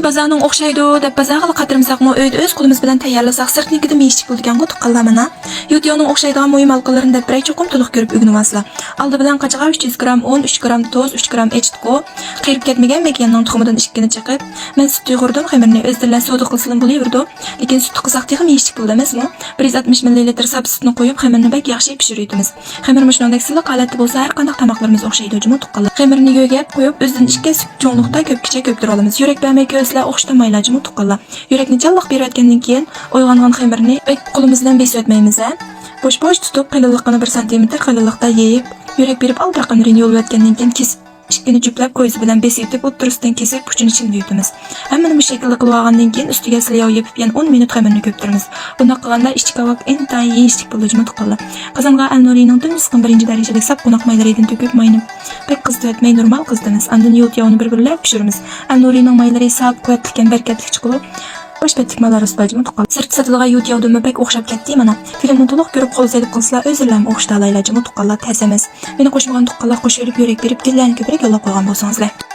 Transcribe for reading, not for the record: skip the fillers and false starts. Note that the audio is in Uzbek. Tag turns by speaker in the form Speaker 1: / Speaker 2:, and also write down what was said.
Speaker 1: Xuddi bazarning o'xshaydi deb bazarga qatirimsaqmi, uyda o'z qo'limiz bilan tayyorlasak sirtnikida meyishlik bo'lgan-ku tuqqanlar mana. Yo'tyoning o'xshaydigan mo'yim alqalarini deb biray cho'qim to'liq ko'rib o'rganasizlar. Aldi bilan qachaga 300 gram un, 3 gram tuz, 3 gram echitqo, qirib ketmagan mekanning tuxumidan 2 ni chiqib, men sut yog'irdim, xamirni o'zdilan suvda qilsam bo'laverdi. Lekin sut qilsaq ham meyishlik bo'ldi emasmi? 160 ml sap sutni qo'yib, xamirni bak yaxshi pishiraymiz. Xamir shunday silliq holatda bo'lsa, har qanday tamoqlarimiz o'xshaydi, juma tuqqanlar. Xamirni yo'g'ab qo'yib, o'zidan 2 cho'nliqda ko'pkicha ko'ptira olamiz. Yurak bermay ko'zlar o'xshatamaylar, juma tuqqanlar. Yurakni jalliq berayotgandan keyin uyg'ongan xamirni qo'limiz bilan besib o'tmaymiz. Bosh tutib, qalinliqini 1 cm qalinliqda yeyib, yurak berib albraqini yo'l o'tgandan keyin kesib, ikkini juplab ko'z bilan besitib, o'ttirishdan kesib, puchini ichini yutamiz. Hammani bu shaklda qilib olgandan keyin ustiga silov yepib, yana 10 minut xamirni ko'ptiramiz. Bunda qilganda ichki kavak intayin yeyishlik bo'ladi, juma tuqqanlar. Qozonga al-nurining tunjisqin 1-darajalik sap qo'noq maylardan to'kib mayni pek qizdirtmay normal qizdimiz. Andan yo'tyovni bir-birlab pishiramiz. Al-nurining maylari sap quvvatli, barkatli chiqib bosh pettikmalar ustajimi tuqqan. Sirt satilgan yo'tyovdimi pek o'xshab ketdi mana. Filmni to'liq ko'rib qolsaydik qilsalar o'zlarim o'xshatalaylar, juma tuqqanlar ta'zimiz. Meni qo'shmagan tuqqanlar qo'shilib yurak berib, dillarni ko'proq yo'llab qo'ygan bo'lsangizlar.